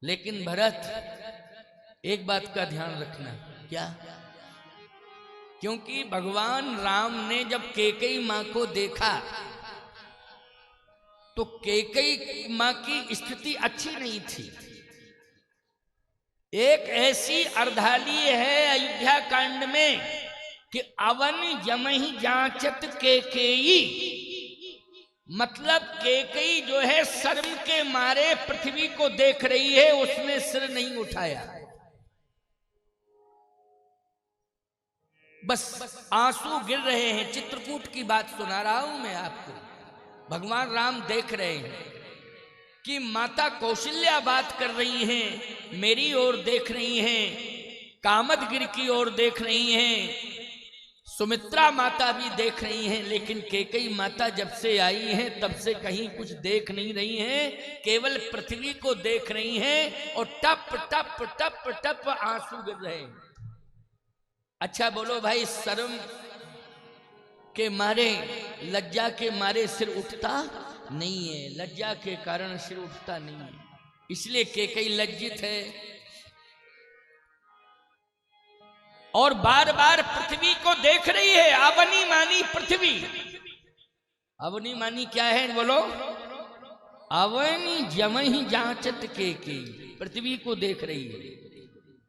लेकिन भरत एक बात का ध्यान रखना। क्या? क्योंकि भगवान राम ने जब कैकेयी मां को देखा तो कैकेयी मां की स्थिति अच्छी नहीं थी। एक ऐसी अर्धाली है अयोध्या कांड में कि अवन जमहि जांचत कैकेयी, मतलब कैकेयी जो है शर्म के मारे पृथ्वी को देख रही है, उसने सिर नहीं उठाया, बस आंसू गिर रहे हैं। चित्रकूट की बात सुना रहा हूं मैं आपको। भगवान राम देख रहे हैं कि माता कौशल्या बात कर रही हैं, मेरी ओर देख रही हैं, कामदगिरि की ओर देख रही हैं, सुमित्रा माता भी देख रही हैं, लेकिन कैकेयी माता जब से आई हैं तब से कहीं कुछ देख नहीं रही हैं, केवल पृथ्वी को देख रही हैं और टप टप टप टप आंसू गिर रहे हैं। अच्छा बोलो भाई, शर्म के मारे, लज्जा के मारे सिर उठता नहीं है, लज्जा के कारण सिर उठता नहीं है, इसलिए कैकेयी लज्जित है और बार बार पृथ्वी को देख रही है। अवनी मानी पृथ्वी, अवनी मानी क्या है बोलो? अवनी जमहि जांचत कैकेयी, पृथ्वी को देख रही है।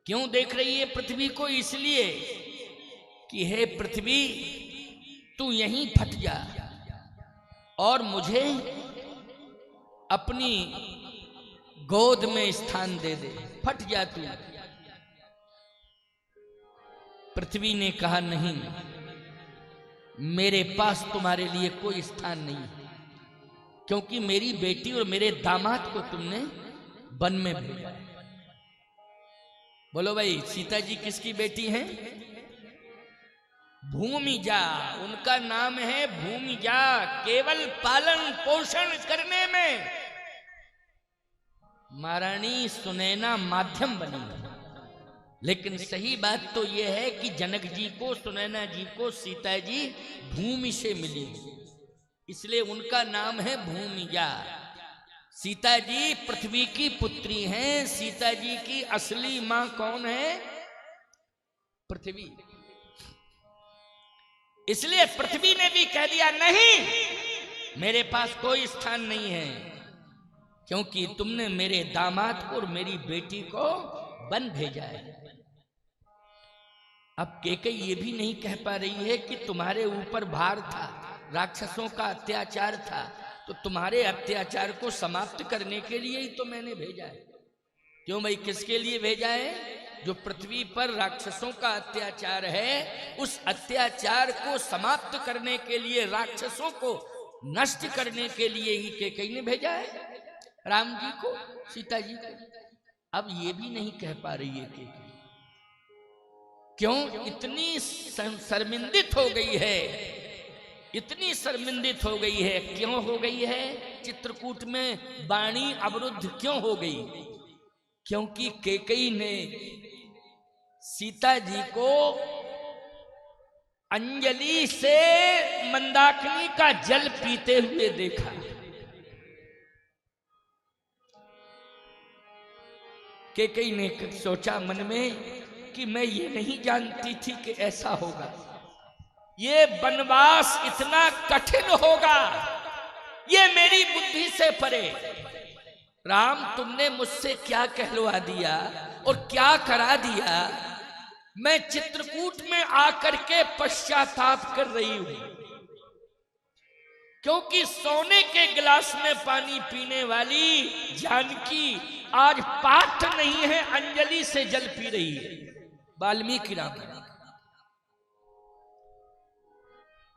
क्यों देख रही है पृथ्वी को? इसलिए कि हे पृथ्वी, तू यहीं फट जा और मुझे अपनी गोद में स्थान दे दे, फट जा तू। पृथ्वी ने कहा नहीं, मेरे पास तुम्हारे लिए कोई स्थान नहीं है, क्योंकि मेरी बेटी और मेरे दामाद को तुमने वन में भेजा है। बोलो भाई, सीता जी किसकी बेटी हैं? भूमिजा, उनका नाम है भूमिजा। केवल पालन पोषण करने में महारानी सुनैना माध्यम बनी, लेकिन सही बात तो यह है कि जनक जी को, सुनैना जी को सीता जी भूमि से मिली, इसलिए उनका नाम है भूमिजा। सीता जी पृथ्वी की पुत्री हैं। सीता जी की असली मां कौन है? पृथ्वी। इसलिए पृथ्वी ने भी कह दिया, नहीं, मेरे पास कोई स्थान नहीं है, क्योंकि तुमने मेरे दामाद को और मेरी बेटी को वन भेजा है। अब कैकेयी ये भी नहीं कह पा रही है कि तुम्हारे ऊपर भार था, राक्षसों का अत्याचार था, तो तुम्हारे अत्याचार को समाप्त करने के लिए ही तो मैंने भेजा है। क्यों भाई, किसके लिए भेजा है? जो पृथ्वी पर राक्षसों का अत्याचार है, उस अत्याचार को समाप्त करने के लिए, राक्षसों को नष्ट करने के लिए ही कैकेयी ने भेजा है राम जी को, सीता जी को। अब ये भी नहीं कह पा रही है कैकेयी। क्यों? इतनी शर्मिंदित हो गई है, इतनी शर्मिंदित हो गई है। क्यों हो गई है? चित्रकूट में वाणी अवरुद्ध क्यों हो गई? क्योंकि कैकेयी ने सीता जी को अंजलि से मंदाकिनी का जल पीते हुए देखा। कैकेयी ने सोचा मन में कि मैं ये नहीं जानती थी कि ऐसा होगा, ये वनवास इतना कठिन होगा, ये मेरी बुद्धि से परे। राम, तुमने मुझसे क्या कहलवा दिया और क्या करा दिया, मैं चित्रकूट में आकर के पश्चाताप कर रही हूं, क्योंकि सोने के गिलास में पानी पीने वाली जानकी आज पात्र नहीं है, अंजलि से जल पी रही है। वाल्मीकि रामायण।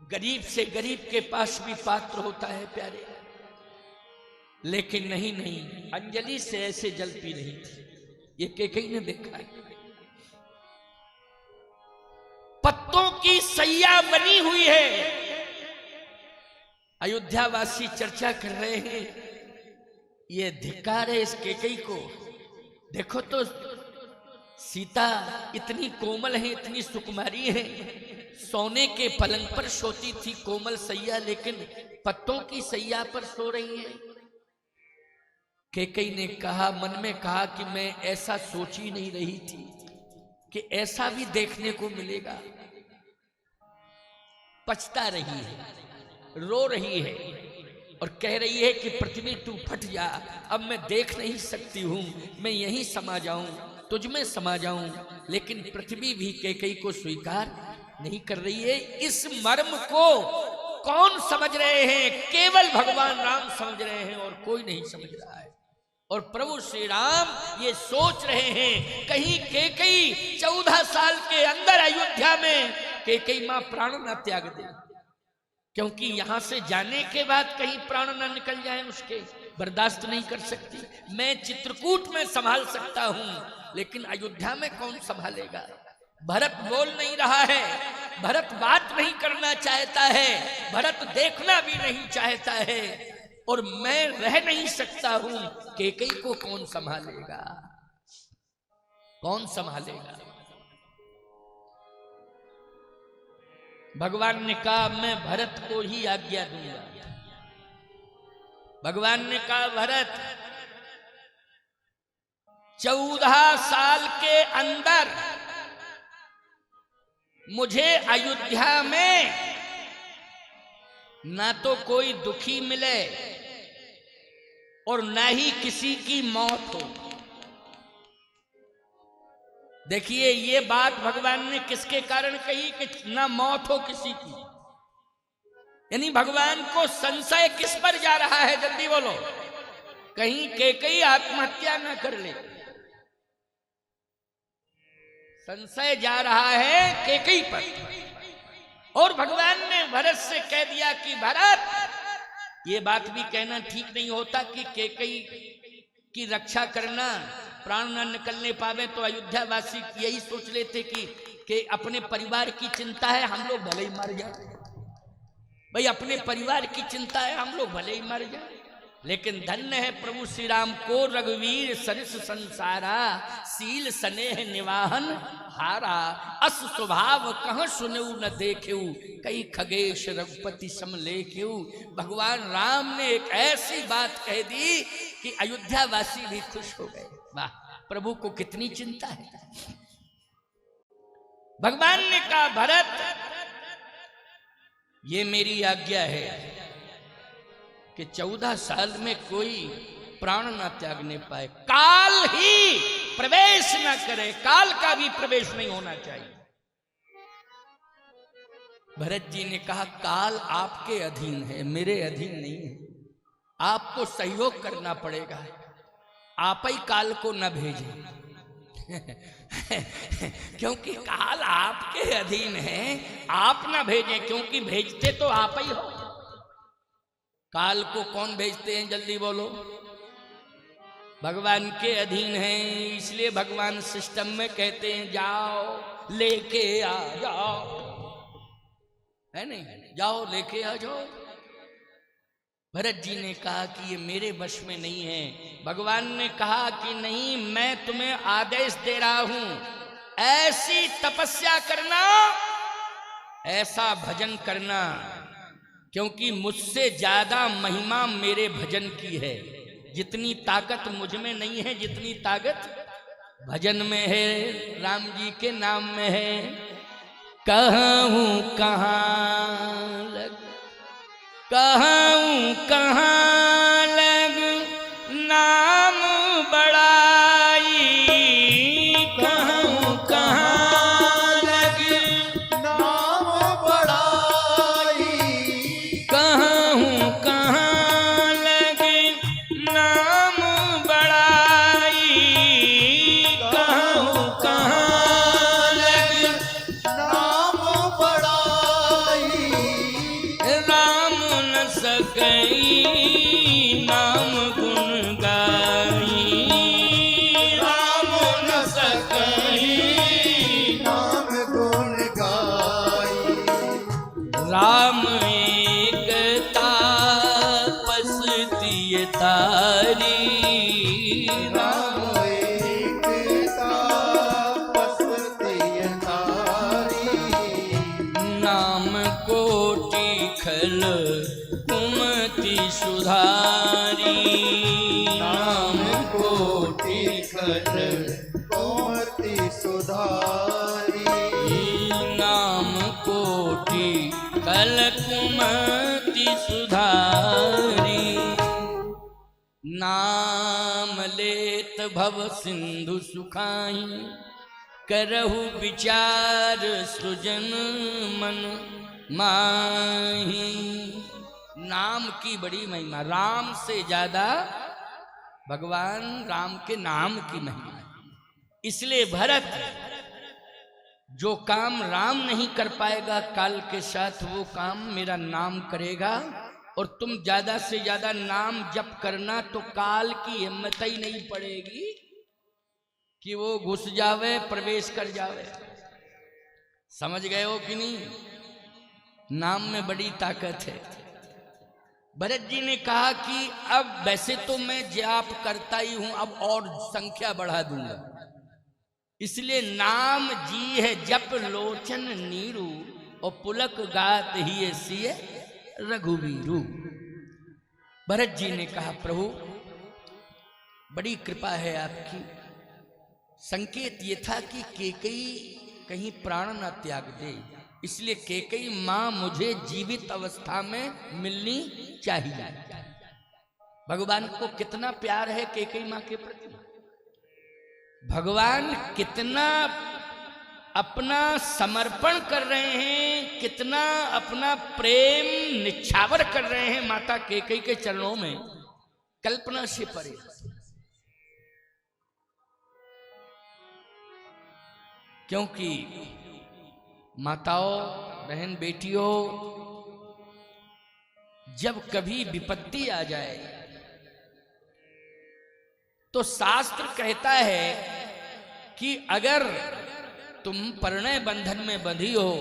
गरीब से गरीब के पास भी पात्र होता है प्यारे, लेकिन नहीं, अंजलि से ऐसे जल पी रही थी। ये कैकेयी ने देखा है। पत्तों की सैया बनी हुई है। अयोध्यावासी चर्चा कर रहे हैं, ये धिक्कार है इस कैकेयी को। देखो तो, सीता इतनी कोमल है, इतनी सुकुमारी है, सोने के पलंग पर सोती थी, कोमल सैया, लेकिन पत्तों की सैया पर सो रही है। कैकेयी ने कहा, मन में कहा कि मैं ऐसा सोच ही नहीं रही थी कि ऐसा भी देखने को मिलेगा। पछता रही है, रो रही है और कह रही है कि पृथ्वी तू फट जा, अब मैं देख नहीं सकती हूं, मैं यहीं समा जाऊं, तुझ में समा जाऊं। लेकिन पृथ्वी भी कैकेयी को स्वीकार नहीं कर रही है। इस मर्म को कौन समझ रहे हैं? केवल भगवान राम समझ रहे हैं और कोई नहीं समझ रहा है। और प्रभु श्री राम ये सोच रहे हैं कहीं कैकेयी 14 साल के अंदर अयोध्या में कैकेयी मां प्राण न त्याग दे, क्योंकि यहां से जाने के बाद कहीं प्राण न निकल जाए, उसके बर्दाश्त नहीं कर सकती। मैं चित्रकूट में संभाल सकता हूं, लेकिन अयोध्या में कौन संभालेगा? भरत बोल नहीं रहा है, भरत बात नहीं करना चाहता है, भरत देखना भी नहीं चाहता है, और मैं रह नहीं सकता हूं। कैकेयी को कौन संभालेगा? कौन संभालेगा? भगवान ने कहा मैं भरत को ही आज्ञा दूंगा। भगवान ने कहा भरत 14 साल के अंदर मुझे अयोध्या में ना तो कोई दुखी मिले और ना ही किसी की मौत हो। देखिए ये बात भगवान ने किसके कारण कही कि ना मौत हो किसी की, यानी भगवान को संशय किस पर जा रहा है? जल्दी बोलो, कहीं कैकेयी आत्महत्या ना कर ले। संशय जा रहा है कैकेयी पर। और भगवान ने भरत से कह दिया कि भरत, ये बात भी कहना ठीक नहीं होता कि कैकेयी की रक्षा करना, प्राण न निकलने पावे तो अयोध्या वासी यही सोच लेते कि अपने परिवार की चिंता है, हम लोग भले ही मर जाए। भाई अपने परिवार की चिंता है, हम लोग भले ही मर जाए। लेकिन धन्य है प्रभु श्री राम को रघुवीर सरिस संसारा, सील स्नेह निवाहन हारा। अस स्वभाव कहाँ सुनेऊ न देखेऊ, कई खगेश रघुपति सम लेखेऊ। भगवान राम ने एक ऐसी बात कह दी कि अयोध्या वासी भी खुश हो गए। वाह, प्रभु को कितनी चिंता है। भगवान ने कहा भरत ये मेरी आज्ञा है कि 14 साल में कोई प्राण ना त्यागने पाए, काल ही प्रवेश ना करे, काल का भी प्रवेश नहीं होना चाहिए। भरत जी ने कहा काल आपके अधीन है, मेरे अधीन नहीं है, आपको सहयोग करना पड़ेगा, आप ही काल को न भेजें। क्योंकि काल आपके अधीन है, आप ना भेजें, क्योंकि भेजते तो आप ही हो। काल को कौन भेजते हैं? जल्दी बोलो। भगवान के अधीन है, इसलिए भगवान सिस्टम में कहते हैं जाओ लेके आ जाओ, है नहीं? जाओ लेके आ जाओ। भरत जी ने कहा कि ये मेरे वश में नहीं है। भगवान ने कहा कि नहीं, मैं तुम्हें आदेश दे रहा हूं, ऐसी तपस्या करना, ऐसा भजन करना, क्योंकि मुझसे ज्यादा महिमा मेरे भजन की है। जितनी ताकत मुझ में नहीं है, जितनी ताकत भजन में है, राम जी के नाम में है। कहूं कहां लग, कहूं कहां लग नाम बड़ाई, कहूं कहां लग नाम बड़ाई, कहूं कहां लग नाम बड़ाई, कहूं कहां लग नाम बड़ाई, राम न सकई नाम गुण गाई, राम न सकई नाम गुण गाई। राम एक तापस दिए तारी, राम एक तापस दिए तारी, नाम कोटि खल कुमति सुधारी, नाम निखट कोमति सुधारी। नाम कोटि कल कुमति सुधारी। नाम लेत भव सिंधु सुखाई करहु विचार सृजन मन माही। नाम की बड़ी महिमा, राम से ज्यादा भगवान राम के नाम की महिमा। इसलिए भरत जो काम राम नहीं कर पाएगा काल के साथ, वो काम मेरा नाम करेगा। और तुम ज्यादा से ज्यादा नाम जप करना तो काल की हिम्मत ही नहीं पड़ेगी कि वो घुस जावे, प्रवेश कर जावे। समझ गए हो कि नहीं? नाम में बड़ी ताकत है। भरत जी ने कहा कि अब वैसे तो मैं जाप करता ही हूं, अब और संख्या बढ़ा दूंगा। इसलिए नाम जी है जप लोचन नीरू और पुलक गात ही सिय रघुवीरू। भरत जी ने कहा प्रभु बड़ी कृपा है आपकी। संकेत ये था कि केकई कहीं प्राण न त्याग दे, इसलिए केकई मां मुझे जीवित अवस्था में मिलनी चाहिए। भगवान को कितना प्यार है केकई मां के प्रति। भगवान कितना अपना समर्पण कर रहे हैं, कितना अपना प्रेम निछावर कर रहे हैं माता केकई के चरणों में, कल्पना से परे। क्योंकि माताओं, बहन, बेटियों, जब कभी विपत्ति आ जाए तो शास्त्र कहता है कि अगर तुम परिणय बंधन में बंधी हो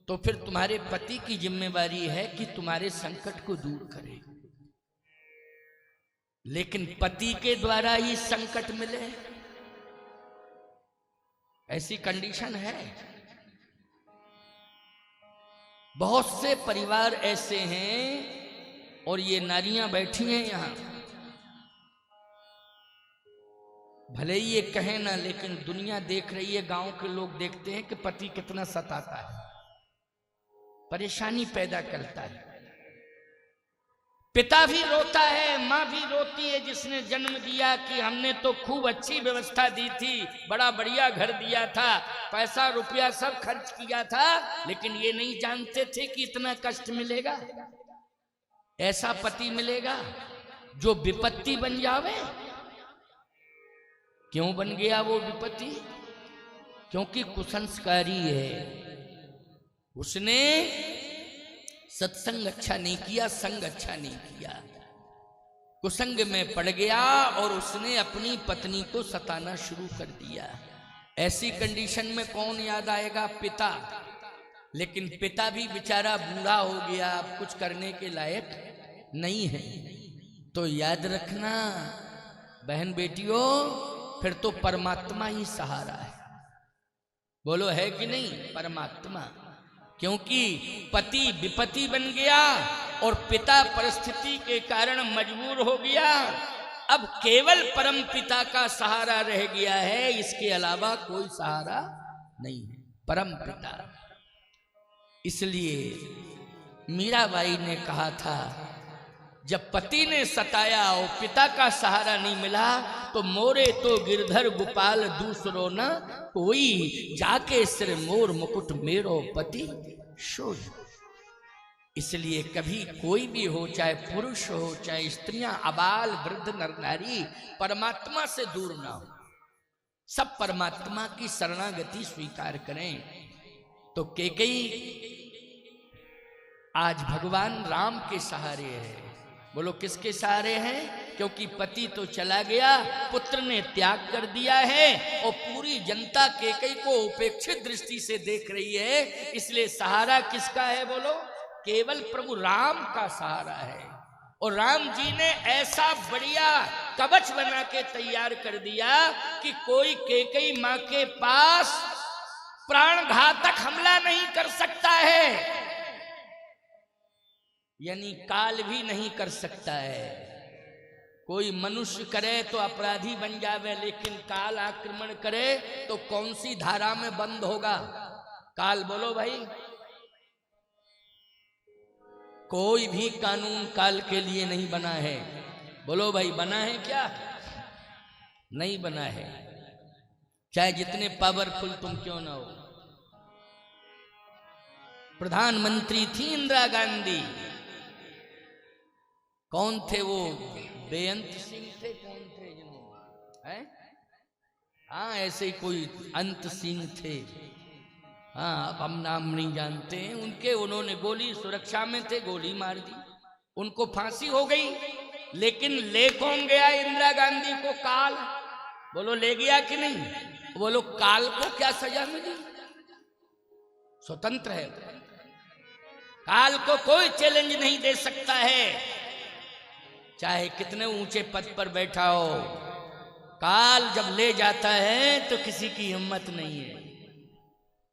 तो फिर तुम्हारे पति की जिम्मेवारी है कि तुम्हारे संकट को दूर करे। लेकिन पति के द्वारा ही संकट मिले, ऐसी कंडीशन है। बहुत से परिवार ऐसे हैं, और ये नारियां बैठी हैं यहां, भले ही ये कहें ना, लेकिन दुनिया देख रही है, गांव के लोग देखते हैं कि पति कितना सताता है, परेशानी पैदा करता है। पिता भी रोता है, माँ भी रोती है जिसने जन्म दिया कि हमने तो खूब अच्छी व्यवस्था दी थी, बड़ा बढ़िया घर दिया था, पैसा रुपया सब खर्च किया था, लेकिन ये नहीं जानते थे कि इतना कष्ट मिलेगा। ऐसा पति मिलेगा जो विपत्ति बन जावे। क्यों बन गया वो विपत्ति? क्योंकि कुसंस्कारी है, उसने सत्संग अच्छा नहीं किया, संग अच्छा नहीं किया, कुसंग में पड़ गया और उसने अपनी पत्नी को सताना शुरू कर दिया। ऐसी कंडीशन में कौन याद आएगा? पिता। लेकिन पिता भी बेचारा बूढ़ा हो गया, अब कुछ करने के लायक नहीं है। तो याद रखना बहन बेटियों, फिर तो परमात्मा ही सहारा है। बोलो है कि नहीं? परमात्मा। क्योंकि पति विपत्ति बन गया और पिता परिस्थिति के कारण मजबूर हो गया। अब केवल परम पिता का सहारा रह गया है, इसके अलावा कोई सहारा नहीं है, परम पिता। इसलिए मीराबाई ने कहा था, जब पति ने सताया और पिता का सहारा नहीं मिला तो मोरे तो गिरधर गोपाल दूसरो न कोई, जाके सिर मोर मुकुट मेरो पति सोई। इसलिए कभी कोई भी हो, चाहे पुरुष हो चाहे स्त्रियां, अबाल वृद्ध नर नारी, परमात्मा से दूर ना हो, सब परमात्मा की शरणागति स्वीकार करें। तो केकई आज भगवान राम के सहारे है। बोलो किसके सहारे हैं? क्योंकि पति तो चला गया, पुत्र ने त्याग कर दिया है और पूरी जनता केकई को उपेक्षित दृष्टि से देख रही है। इसलिए सहारा किसका है? बोलो केवल प्रभु राम का सहारा है। और राम जी ने ऐसा बढ़िया कवच बना के तैयार कर दिया कि कोई केकई मां के पास प्राणघातक हमला नहीं कर सकता है, यानी काल भी नहीं कर सकता है। कोई मनुष्य करे तो अपराधी बन जावे, लेकिन काल आक्रमण करे तो कौन सी धारा में बंद होगा? काल बोलो भाई। कोई भी कानून काल के लिए नहीं बना है। बोलो भाई, बना है क्या? नहीं बना है, चाहे जितने पावरफुल तुम क्यों ना हो। प्रधानमंत्री थी इंदिरा गांधी। कौन थे वो? बेअंत सिंह थे? कौन थे जिन्होंने? हाँ, ऐसे ही कोई अंत सिंह थे। हाँ, अब हम नाम नहीं जानते हैं उनके। उन्होंने गोली, सुरक्षा में थे, गोली मार दी, उनको फांसी हो गई। लेकिन ले कौन गया इंदिरा गांधी को? काल। बोलो ले गया कि नहीं? बोलो काल को क्या सजा मिली? स्वतंत्र है, काल को कोई चैलेंज नहीं दे सकता है, चाहे कितने ऊंचे पद पर बैठा हो। काल जब ले जाता है तो किसी की हिम्मत नहीं है,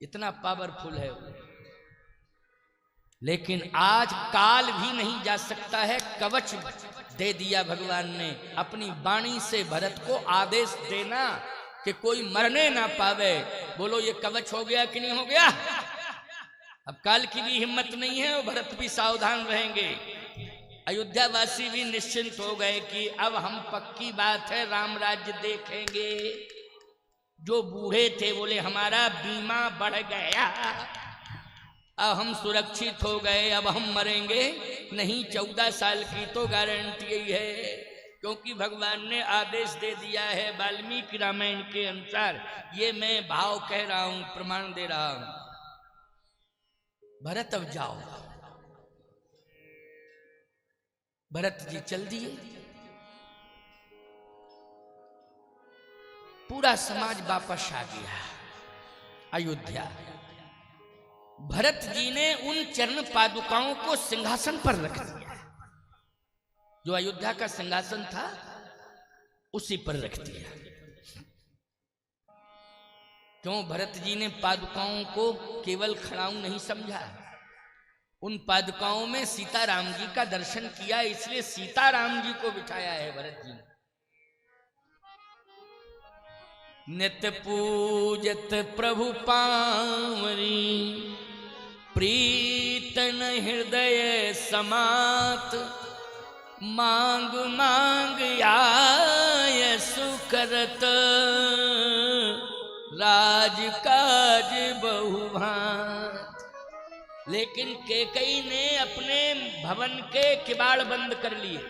इतना पावरफुल है वो। लेकिन आज काल भी नहीं जा सकता है। कवच दे दिया भगवान ने अपनी वाणी से भरत को, आदेश देना कि कोई मरने ना पावे। बोलो ये कवच हो गया कि नहीं हो गया? अब काल की भी हिम्मत नहीं है और भरत भी सावधान रहेंगे। अयोध्या वासी भी निश्चिंत हो गए कि अब हम पक्की बात है राम राज्य देखेंगे। जो बूढ़े थे बोले हमारा बीमा बढ़ गया, अब हम सुरक्षित हो गए, अब हम मरेंगे नहीं। 14 साल की तो गारंटी यही है, क्योंकि भगवान ने आदेश दे दिया है वाल्मीकि रामायण के अनुसार। ये मैं भाव कह रहा हूं, प्रमाण दे रहा हूं। भरत अब जाओ। भरत जी चल दिए। पूरा समाज वापस आ गया अयोध्या। भरत जी ने उन चरण पादुकाओं को सिंहासन पर रख दिया, जो अयोध्या का सिंहासन था उसी पर रख दिया। क्यों? भरत जी ने पादुकाओं को केवल खड़ाऊ नहीं समझा, उन पादुकाओं में सीताराम जी का दर्शन किया, इसलिए सीताराम जी को बिठाया है भरत जी ने। नित्य पूजत प्रभु पावरी, प्रीतन हृदय समात, मांग मांग आय सुकरत, राज काज बहुभांत। लेकिन कैकेयी ने अपने भवन के किवाड़ बंद कर लिए।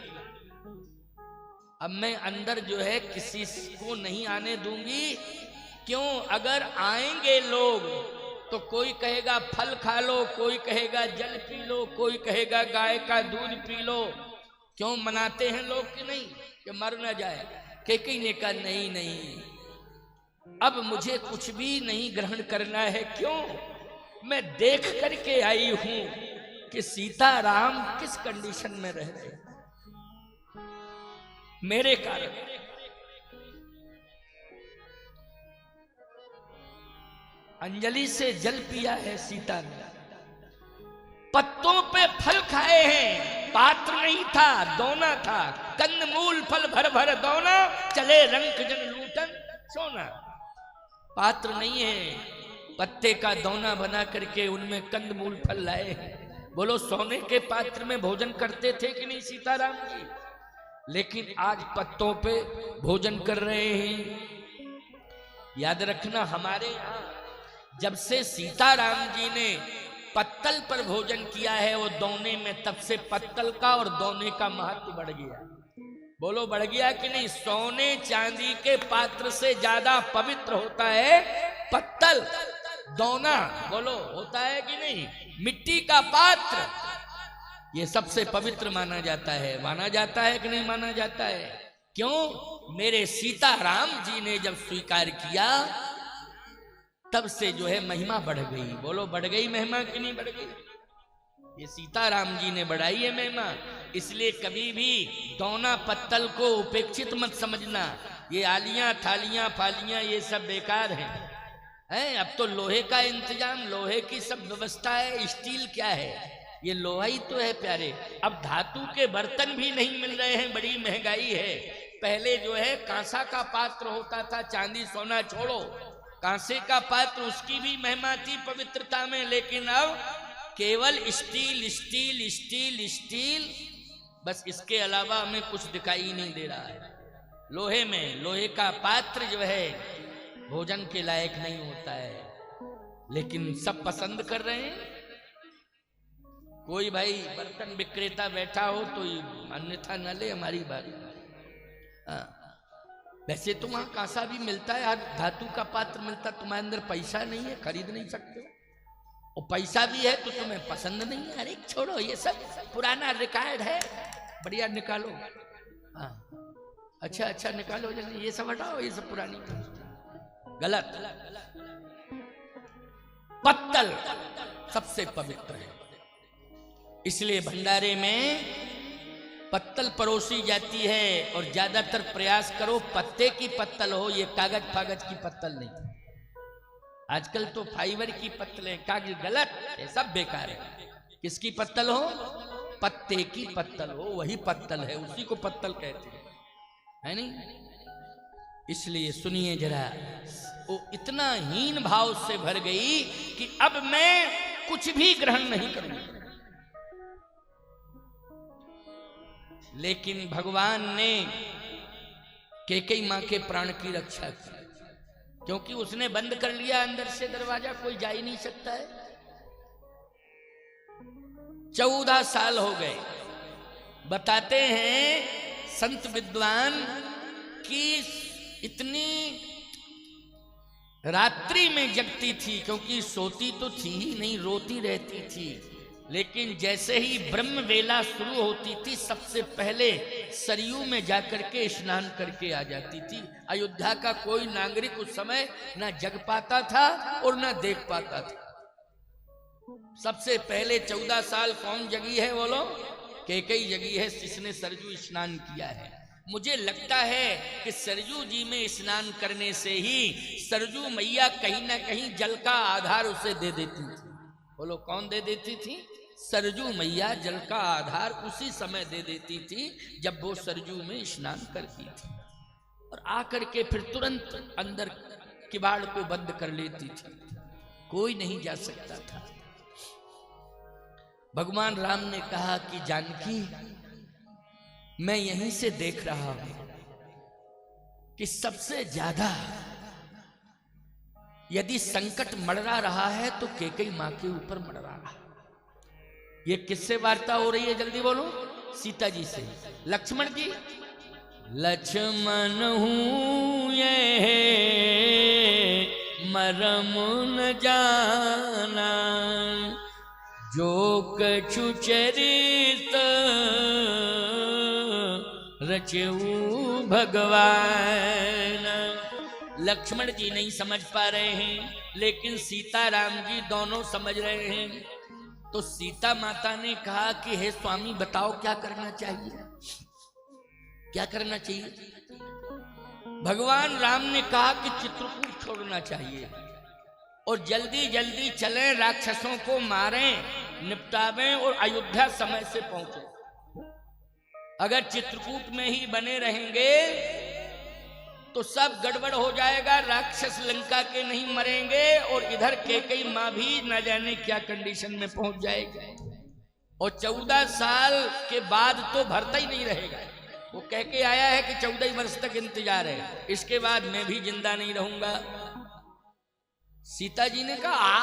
अब मैं अंदर जो है किसी को नहीं आने दूंगी। क्यों? अगर आएंगे लोग तो कोई कहेगा फल खा लो, कोई कहेगा जल पी लो, कोई कहेगा गाय का दूध पी लो। क्यों मनाते हैं लोग कि नहीं कि मर न जाए? कैकेयी ने कहा नहीं नहीं, अब मुझे कुछ भी नहीं ग्रहण करना है। क्यों? मैं देख करके आई हूं कि सीताराम किस कंडीशन में रह रहे मेरे कारण। अंजलि से जल पिया है सीता ने, पत्तों पे फल खाए हैं, पात्र नहीं था, दोना था। कंदमूल फल भर भर दोना, चले रंक जन लूटन सोना। पात्र नहीं है, पत्ते का दोना बना करके उनमें कंदमूल फल लाए हैं। बोलो सोने के पात्र में भोजन करते थे कि नहीं सीताराम जी? लेकिन आज पत्तों पे भोजन कर रहे हैं। याद रखना, हमारे यहाँ जब से सीताराम जी ने पत्तल पर भोजन किया है वो दोने में, तब से पत्तल का और दोने का महत्व बढ़ गया। बोलो बढ़ गया कि नहीं? सोने चांदी के पात्र से ज्यादा पवित्र होता है पत्तल, दोना। बोलो होता है कि नहीं? मिट्टी का पात्र ये सबसे पवित्र माना जाता है। माना जाता है कि नहीं माना जाता है? क्यों? मेरे सीताराम जी ने जब स्वीकार किया तब से जो है महिमा बढ़ गई। बोलो बढ़ गई महिमा कि नहीं बढ़ गई? ये सीताराम जी ने बढ़ाई है महिमा। इसलिए कभी भी दोना पत्तल को उपेक्षित मत समझना। ये आलियां थालियां फालियां ये सब बेकार हैं। अब तो लोहे का इंतजाम, लोहे की सब व्यवस्था है। स्टील क्या है? ये लोहा ही तो है प्यारे। अब धातु के बर्तन भी नहीं मिल रहे हैं, बड़ी महंगाई है। पहले जो है कांसा का पात्र होता था, चांदी सोना छोड़ो, कांसे का पात्र, उसकी भी महिमा थी पवित्रता में। लेकिन अब केवल स्टील स्टील स्टील स्टील, बस इसके अलावा हमें कुछ दिखाई नहीं दे रहा है। लोहे में, लोहे का पात्र जो है भोजन के लायक नहीं होता है, लेकिन सब पसंद कर रहे हैं। कोई भाई बर्तन विक्रेता बैठा हो तो अन्यथा न ले, हमारी बात। वैसे तो वहां कांसा भी मिलता है, हर धातु का पात्र मिलता, तुम्हारे अंदर पैसा नहीं है, खरीद नहीं सकते हो, और पैसा भी है तो तुम्हें पसंद नहीं है। अरे छोड़ो, ये सब पुराना रिकॉर्ड है, बढ़िया निकालो। हाँ, अच्छा अच्छा निकालो जल्दी, ये सब हटाओ, ये सब पुरानी। गलत। पत्तल सबसे पवित्र है, इसलिए भंडारे में पत्तल परोसी जाती है। और ज्यादातर प्रयास करो पत्ते की पत्तल हो, ये कागज फागज की पत्तल नहीं। आजकल तो फाइबर की पत्तलें, कागज, गलत, ये सब बेकार है। किसकी पत्तल हो? पत्ते की पत्तल हो, वही पत्तल है, उसी को पत्तल कहते हैं, है नहीं? इसलिए सुनिए जरा, वो इतना हीन भाव से भर गई कि अब मैं कुछ भी ग्रहण नहीं करूंगा। लेकिन भगवान ने कैकेयी मां के प्राण की रक्षा की, क्योंकि उसने बंद कर लिया अंदर से दरवाजा, कोई जा ही नहीं सकता है। 14 साल हो गए। बताते हैं संत विद्वान कि इतनी रात्रि में जगती थी, क्योंकि सोती तो थी ही नहीं, रोती रहती थी। लेकिन जैसे ही ब्रह्म वेला शुरू होती थी, सबसे पहले सरयू में जाकर के स्नान करके आ जाती थी। अयोध्या का कोई नागरिक उस समय ना जग पाता था और ना देख पाता था। सबसे पहले 14 साल कौन जगी है बोलो? कैकेयी जगी है, जिसने सरयू स्नान किया है। मुझे लगता है कि सरयू जी में स्नान करने से ही सरयू मैया कहीं ना कहीं जल का आधार उसे दे देती थी। बोलो कौन दे देती थी? सरयू मैया जल का आधार उसी समय दे देती थी जब वो सरयू में स्नान करती थी, और आकर के फिर तुरंत अंदर किवाड़ को बंद कर लेती थी, कोई नहीं जा सकता था। भगवान राम ने कहा कि जानकी, मैं यहीं से देख रहा हूं कि सबसे ज्यादा यदि संकट मड़रा रहा है तो कैकेयी मां के ऊपर मड़रा रहा। ये किससे वार्ता हो रही है? जल्दी बोलो। सीता जी से। लक्ष्मण जी, लक्ष्मण हूं ये मरम न जाना, जो कछु चरित रचऊ भगवान। लक्ष्मण जी नहीं समझ पा रहे हैं, लेकिन सीता राम जी दोनों समझ रहे हैं। तो सीता माता ने कहा कि हे स्वामी, बताओ क्या करना चाहिए, क्या करना चाहिए? भगवान राम ने कहा कि चित्रकूट छोड़ना चाहिए और जल्दी जल्दी चलें, राक्षसों को मारें, निपटावें और अयोध्या समय से पहुंचे। अगर चित्रकूट में ही बने रहेंगे तो सब गड़बड़ हो जाएगा, राक्षस लंका के नहीं मरेंगे और इधर कैकेयी मां भी न जाने क्या कंडीशन में पहुंच जाएगी। और 14 साल के बाद तो भरता ही नहीं रहेगा। वो कह के आया है कि 14 वर्ष तक इंतजार है, इसके बाद मैं भी जिंदा नहीं रहूंगा। सीता जी ने कहा